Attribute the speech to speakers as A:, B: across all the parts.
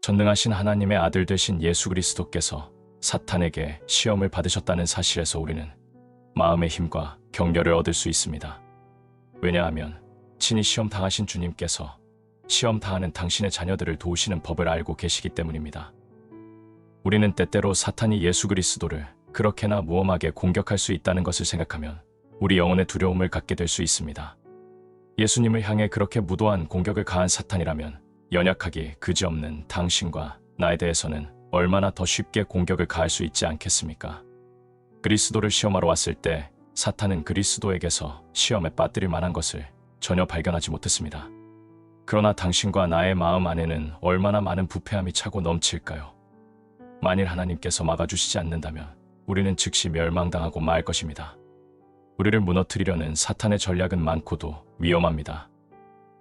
A: 전능하신 하나님의 아들 되신 예수 그리스도께서 사탄에게 시험을 받으셨다는 사실에서 우리는 마음의 힘과 격려를 얻을 수 있습니다. 왜냐하면 친히 시험 당하신 주님께서 시험 당하는 당신의 자녀들을 도우시는 법을 알고 계시기 때문입니다. 우리는 때때로 사탄이 예수 그리스도를 그렇게나 무엄하게 공격할 수 있다는 것을 생각하면 우리 영혼의 두려움을 갖게 될 수 있습니다. 예수님을 향해 그렇게 무도한 공격을 가한 사탄이라면 연약하기 그지없는 당신과 나에 대해서는 얼마나 더 쉽게 공격을 가할 수 있지 않겠습니까? 그리스도를 시험하러 왔을 때 사탄은 그리스도에게서 시험에 빠뜨릴 만한 것을 전혀 발견하지 못했습니다. 그러나 당신과 나의 마음 안에는 얼마나 많은 부패함이 차고 넘칠까요? 만일 하나님께서 막아주시지 않는다면 우리는 즉시 멸망당하고 말 것입니다. 우리를 무너뜨리려는 사탄의 전략은 많고도 위험합니다.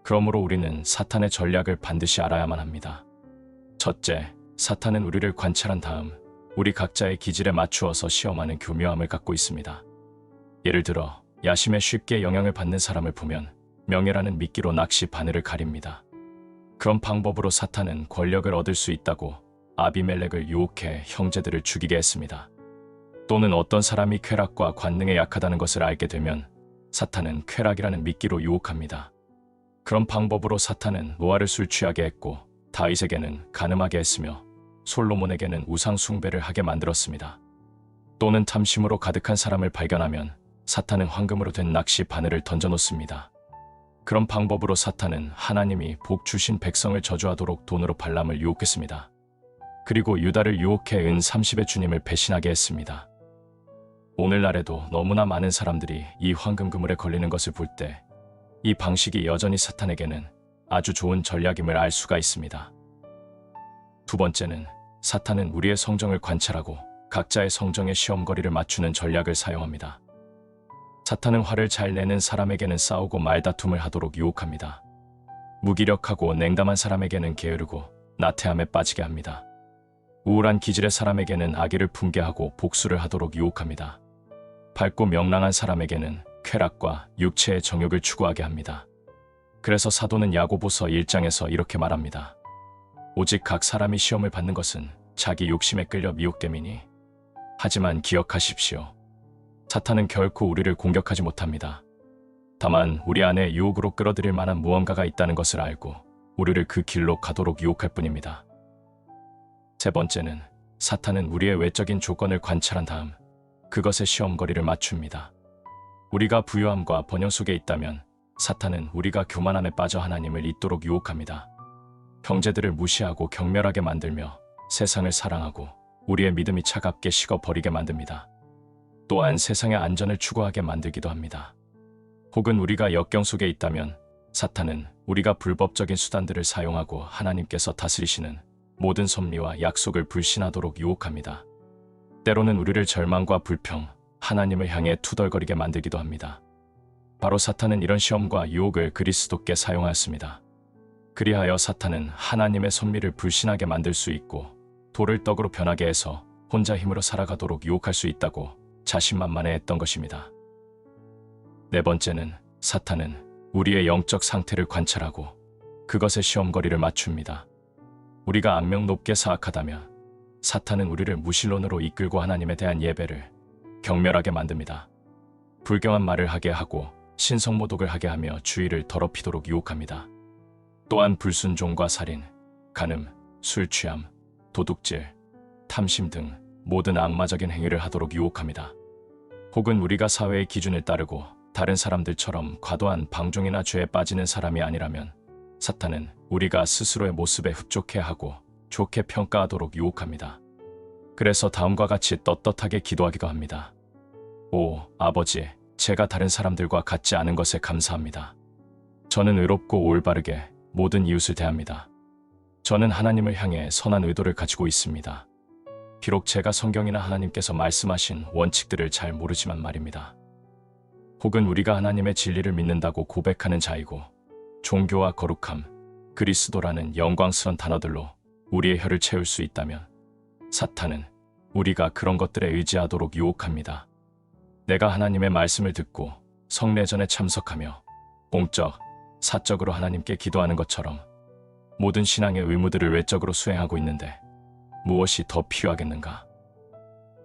A: 그러므로 우리는 사탄의 전략을 반드시 알아야만 합니다. 첫째, 사탄은 우리를 관찰한 다음 우리 각자의 기질에 맞추어서 시험하는 교묘함을 갖고 있습니다. 예를 들어 야심에 쉽게 영향을 받는 사람을 보면 명예라는 미끼로 낚시 바늘을 가립니다. 그런 방법으로 사탄은 권력을 얻을 수 있다고 아비멜렉을 유혹해 형제들을 죽이게 했습니다. 또는 어떤 사람이 쾌락과 관능에 약하다는 것을 알게 되면 사탄은 쾌락이라는 미끼로 유혹합니다. 그런 방법으로 사탄은 노아를 술 취하게 했고 다윗에게는 간음하게 했으며 솔로몬에게는 우상 숭배를 하게 만들었습니다. 또는 탐심으로 가득한 사람을 발견하면 사탄은 황금으로 된 낚시 바늘을 던져놓습니다. 그런 방법으로 사탄은 하나님이 복 주신 백성을 저주하도록 돈으로 발람을 유혹했습니다. 그리고 유다를 유혹해 은 30의 주님을 배신하게 했습니다. 오늘날에도 너무나 많은 사람들이 이 황금 그물에 걸리는 것을 볼 때 이 방식이 여전히 사탄에게는 아주 좋은 전략임을 알 수가 있습니다. 두 번째는 사탄은 우리의 성정을 관찰하고 각자의 성정의 시험거리를 맞추는 전략을 사용합니다. 사탄은 화를 잘 내는 사람에게는 싸우고 말다툼을 하도록 유혹합니다. 무기력하고 냉담한 사람에게는 게으르고 나태함에 빠지게 합니다. 우울한 기질의 사람에게는 악의를 품게 하고 복수를 하도록 유혹합니다. 밝고 명랑한 사람에게는 쾌락과 육체의 정욕을 추구하게 합니다. 그래서 사도는 야고보서 1장에서 이렇게 말합니다. 오직 각 사람이 시험을 받는 것은 자기 욕심에 끌려 미혹됨이니 하지만 기억하십시오. 사탄은 결코 우리를 공격하지 못합니다. 다만 우리 안에 유혹으로 끌어들일 만한 무언가가 있다는 것을 알고 우리를 그 길로 가도록 유혹할 뿐입니다. 세 번째는 사탄은 우리의 외적인 조건을 관찰한 다음 그것의 시험거리를 맞춥니다. 우리가 부유함과 번영 속에 있다면 사탄은 우리가 교만함에 빠져 하나님을 잊도록 유혹합니다. 형제들을 무시하고 경멸하게 만들며 세상을 사랑하고 우리의 믿음이 차갑게 식어버리게 만듭니다. 또한 세상의 안전을 추구하게 만들기도 합니다. 혹은 우리가 역경 속에 있다면 사탄은 우리가 불법적인 수단들을 사용하고 하나님께서 다스리시는 모든 섭리와 약속을 불신하도록 유혹합니다. 때로는 우리를 절망과 불평, 하나님을 향해 투덜거리게 만들기도 합니다. 바로 사탄은 이런 시험과 유혹을 그리스도께 사용하였습니다. 그리하여 사탄은 하나님의 섭리를 불신하게 만들 수 있고 돌을 떡으로 변하게 해서 혼자 힘으로 살아가도록 유혹할 수 있다고 자신만만해 했던 것입니다. 네 번째는 사탄은 우리의 영적 상태를 관찰하고 그것의 시험거리를 맞춥니다. 우리가 악명 높게 사악하다면 사탄은 우리를 무신론으로 이끌고 하나님에 대한 예배를 경멸하게 만듭니다. 불경한 말을 하게 하고 신성모독을 하게 하며 주의를 더럽히도록 유혹합니다. 또한 불순종과 살인, 간음, 술 취함, 도둑질, 탐심 등 모든 악마적인 행위를 하도록 유혹합니다. 혹은 우리가 사회의 기준을 따르고 다른 사람들처럼 과도한 방종이나 죄에 빠지는 사람이 아니라면 사탄은 우리가 스스로의 모습에 흡족해하고 좋게 평가하도록 유혹합니다. 그래서 다음과 같이 떳떳하게 기도하기도 합니다. 오, 아버지, 제가 다른 사람들과 같지 않은 것에 감사합니다. 저는 의롭고 올바르게 모든 이웃을 대합니다. 저는 하나님을 향해 선한 의도를 가지고 있습니다. 비록 제가 성경이나 하나님께서 말씀하신 원칙들을 잘 모르지만 말입니다. 혹은 우리가 하나님의 진리를 믿는다고 고백하는 자이고 종교와 거룩함, 그리스도라는 영광스런 단어들로 우리의 혀를 채울 수 있다면 사탄은 우리가 그런 것들에 의지하도록 유혹합니다. 내가 하나님의 말씀을 듣고 성례전에 참석하며 공적, 사적으로 하나님께 기도하는 것처럼 모든 신앙의 의무들을 외적으로 수행하고 있는데 무엇이 더 필요하겠는가?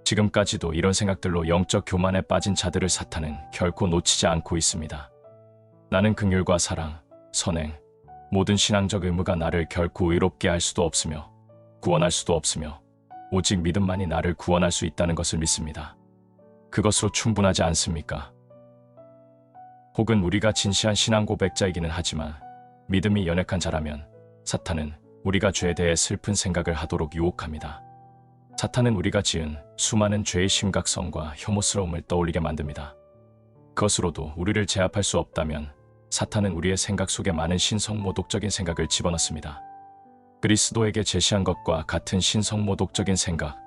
A: 지금까지도 이런 생각들로 영적 교만에 빠진 자들을 사탄은 결코 놓치지 않고 있습니다. 나는 긍휼과 사랑, 선행, 모든 신앙적 의무가 나를 결코 의롭게 할 수도 없으며 구원할 수도 없으며 오직 믿음만이 나를 구원할 수 있다는 것을 믿습니다. 그것으로 충분하지 않습니까? 혹은 우리가 진시한 신앙 고백자이기는 하지만 믿음이 연약한 자라면 사탄은 우리가 죄에 대해 슬픈 생각을 하도록 유혹합니다. 사탄은 우리가 지은 수많은 죄의 심각성과 혐오스러움을 떠올리게 만듭니다. 그것으로도 우리를 제압할 수 없다면 사탄은 우리의 생각 속에 많은 신성모독적인 생각을 집어넣습니다. 그리스도에게 제시한 것과 같은 신성모독적인 생각,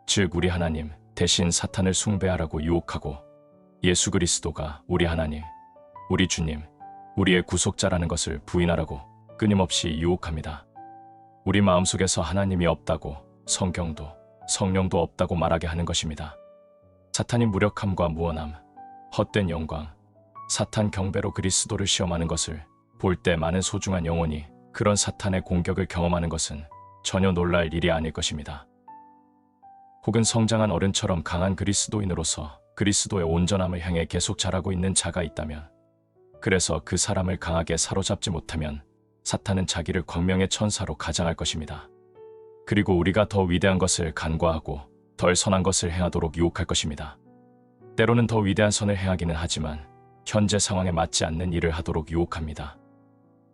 A: 즉 우리 하나님 대신 사탄을 숭배하라고 유혹하고 예수 그리스도가 우리 하나님, 우리 주님, 우리의 구속자라는 것을 부인하라고 끊임없이 유혹합니다. 우리 마음속에서 하나님이 없다고 성경도 성령도 없다고 말하게 하는 것입니다. 사탄이 무력함과 무언함, 헛된 영광, 사탄 경배로 그리스도를 시험하는 것을 볼 때 많은 소중한 영혼이 그런 사탄의 공격을 경험하는 것은 전혀 놀랄 일이 아닐 것입니다. 혹은 성장한 어른처럼 강한 그리스도인으로서 그리스도의 온전함을 향해 계속 자라고 있는 자가 있다면, 그래서 그 사람을 강하게 사로잡지 못하면 사탄은 자기를 광명의 천사로 가장할 것입니다. 그리고 우리가 더 위대한 것을 간과하고 덜 선한 것을 행하도록 유혹할 것입니다. 때로는 더 위대한 선을 행하기는 하지만 현재 상황에 맞지 않는 일을 하도록 유혹합니다.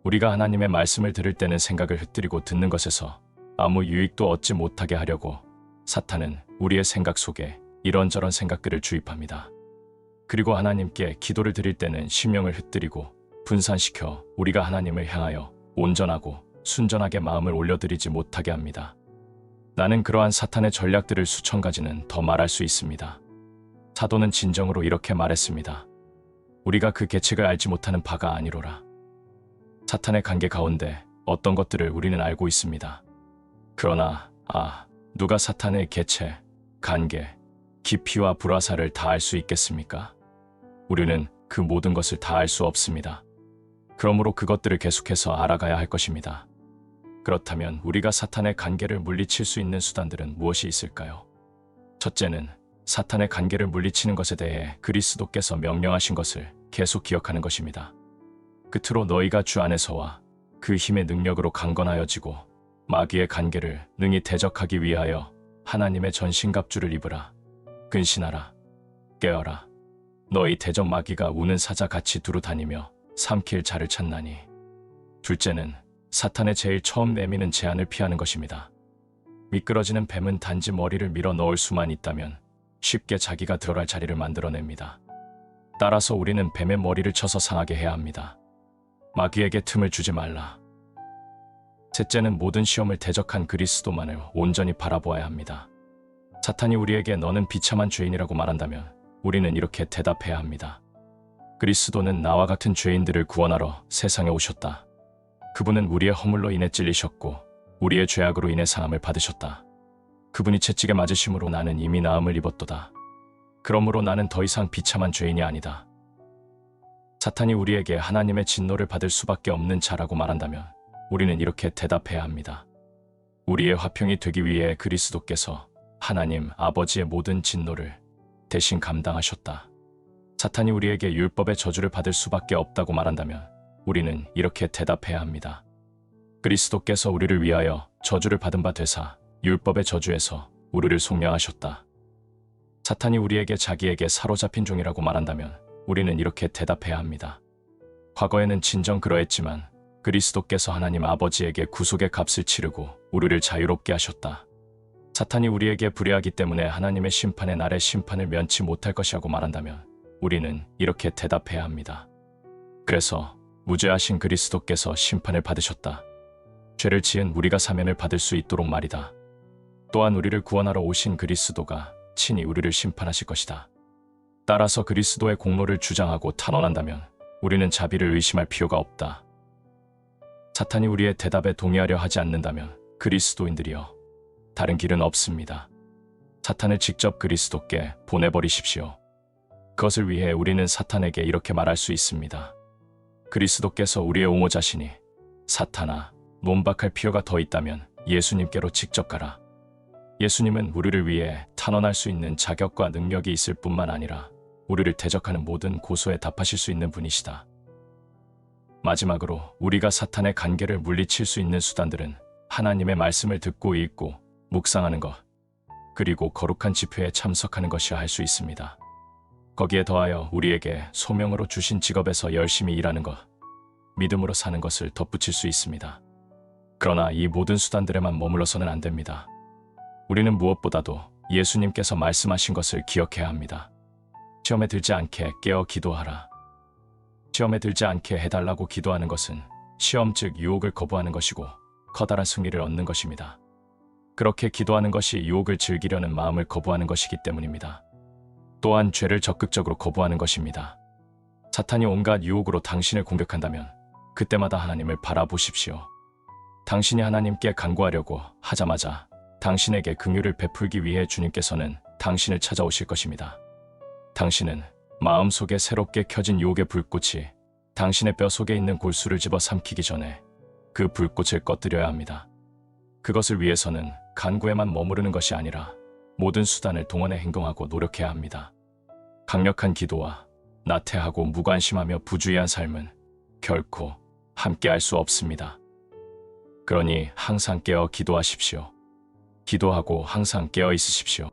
A: 우리가 하나님의 말씀을 들을 때는 생각을 흩뜨리고 듣는 것에서 아무 유익도 얻지 못하게 하려고 사탄은 우리의 생각 속에 이런저런 생각들을 주입합니다. 그리고 하나님께 기도를 드릴 때는 심령을 흩뜨리고 분산시켜 우리가 하나님을 향하여 온전하고 순전하게 마음을 올려드리지 못하게 합니다. 나는 그러한 사탄의 전략들을 수천 가지는 더 말할 수 있습니다. 사도는 진정으로 이렇게 말했습니다. 우리가 그 계책을 알지 못하는 바가 아니로라. 사탄의 관계 가운데 어떤 것들을 우리는 알고 있습니다. 그러나 누가 사탄의 계체, 관계, 깊이와 불화사를 다 알 수 있겠습니까? 우리는 그 모든 것을 다 알 수 없습니다. 그러므로 그것들을 계속해서 알아가야 할 것입니다. 그렇다면 우리가 사탄의 관계를 물리칠 수 있는 수단들은 무엇이 있을까요? 첫째는 사탄의 관계를 물리치는 것에 대해 그리스도께서 명령하신 것을 계속 기억하는 것입니다. 끝으로 너희가 주 안에서와 그 힘의 능력으로 강건하여지고 마귀의 관계를 능히 대적하기 위하여 하나님의 전신갑주를 입으라. 근신하라. 깨어라. 너희 대적 마귀가 우는 사자같이 두루 다니며 삼킬 자를 찾나니. 둘째는 사탄의 제일 처음 내미는 제안을 피하는 것입니다. 미끄러지는 뱀은 단지 머리를 밀어 넣을 수만 있다면 쉽게 자기가 들어갈 자리를 만들어냅니다. 따라서 우리는 뱀의 머리를 쳐서 상하게 해야 합니다. 마귀에게 틈을 주지 말라. 셋째는 모든 시험을 대적한 그리스도만을 온전히 바라보아야 합니다. 사탄이 우리에게 너는 비참한 죄인이라고 말한다면 우리는 이렇게 대답해야 합니다. 그리스도는 나와 같은 죄인들을 구원하러 세상에 오셨다. 그분은 우리의 허물로 인해 찔리셨고 우리의 죄악으로 인해 상함을 받으셨다. 그분이 채찍에 맞으심으로 나는 이미 나음을 입었도다. 그러므로 나는 더 이상 비참한 죄인이 아니다. 사탄이 우리에게 하나님의 진노를 받을 수밖에 없는 자라고 말한다면 우리는 이렇게 대답해야 합니다. 우리의 화평이 되기 위해 그리스도께서 하나님 아버지의 모든 진노를 대신 감당하셨다. 사탄이 우리에게 율법의 저주를 받을 수밖에 없다고 말한다면 우리는 이렇게 대답해야 합니다. 그리스도께서 우리를 위하여 저주를 받은 바 되사 율법의 저주에서 우리를 속량하셨다. 사탄이 우리에게 자기에게 사로잡힌 종이라고 말한다면 우리는 이렇게 대답해야 합니다. 과거에는 진정 그러했지만 그리스도께서 하나님 아버지에게 구속의 값을 치르고 우리를 자유롭게 하셨다. 사탄이 우리에게 불의하기 때문에 하나님의 심판의 날에 심판을 면치 못할 것이라고 말한다면 우리는 이렇게 대답해야 합니다. 그래서 무죄하신 그리스도께서 심판을 받으셨다. 죄를 지은 우리가 사면을 받을 수 있도록 말이다. 또한 우리를 구원하러 오신 그리스도가 친히 우리를 심판하실 것이다. 따라서 그리스도의 공로를 주장하고 탄원한다면 우리는 자비를 의심할 필요가 없다. 사탄이 우리의 대답에 동의하려 하지 않는다면 그리스도인들이여 다른 길은 없습니다. 사탄을 직접 그리스도께 보내버리십시오. 그것을 위해 우리는 사탄에게 이렇게 말할 수 있습니다. 그리스도께서 우리의 옹호자시니 사탄아 논박할 필요가 더 있다면 예수님께로 직접 가라. 예수님은 우리를 위해 탄원할 수 있는 자격과 능력이 있을 뿐만 아니라 우리를 대적하는 모든 고소에 답하실 수 있는 분이시다. 마지막으로 우리가 사탄의 간계를 물리칠 수 있는 수단들은 하나님의 말씀을 듣고 읽고 묵상하는 것, 그리고 거룩한 집회에 참석하는 것이라 할 수 있습니다. 거기에 더하여 우리에게 소명으로 주신 직업에서 열심히 일하는 것, 믿음으로 사는 것을 덧붙일 수 있습니다. 그러나 이 모든 수단들에만 머물러서는 안 됩니다. 우리는 무엇보다도 예수님께서 말씀하신 것을 기억해야 합니다. 시험에 들지 않게 깨어 기도하라. 시험에 들지 않게 해달라고 기도하는 것은 시험 즉 유혹을 거부하는 것이고 커다란 승리를 얻는 것입니다. 그렇게 기도하는 것이 유혹을 즐기려는 마음을 거부하는 것이기 때문입니다. 또한 죄를 적극적으로 거부하는 것입니다. 사탄이 온갖 유혹으로 당신을 공격한다면 그때마다 하나님을 바라보십시오. 당신이 하나님께 간구하려고 하자마자 당신에게 긍휼을 베풀기 위해 주님께서는 당신을 찾아오실 것입니다. 당신은 마음속에 새롭게 켜진 유혹의 불꽃이 당신의 뼈 속에 있는 골수를 집어 삼키기 전에 그 불꽃을 꺼뜨려야 합니다. 그것을 위해서는 간구에만 머무르는 것이 아니라 모든 수단을 동원해 행동하고 노력해야 합니다. 강력한 기도와 나태하고 무관심하며 부주의한 삶은 결코 함께할 수 없습니다. 그러니 항상 깨어 기도하십시오. 기도하고 항상 깨어 있으십시오.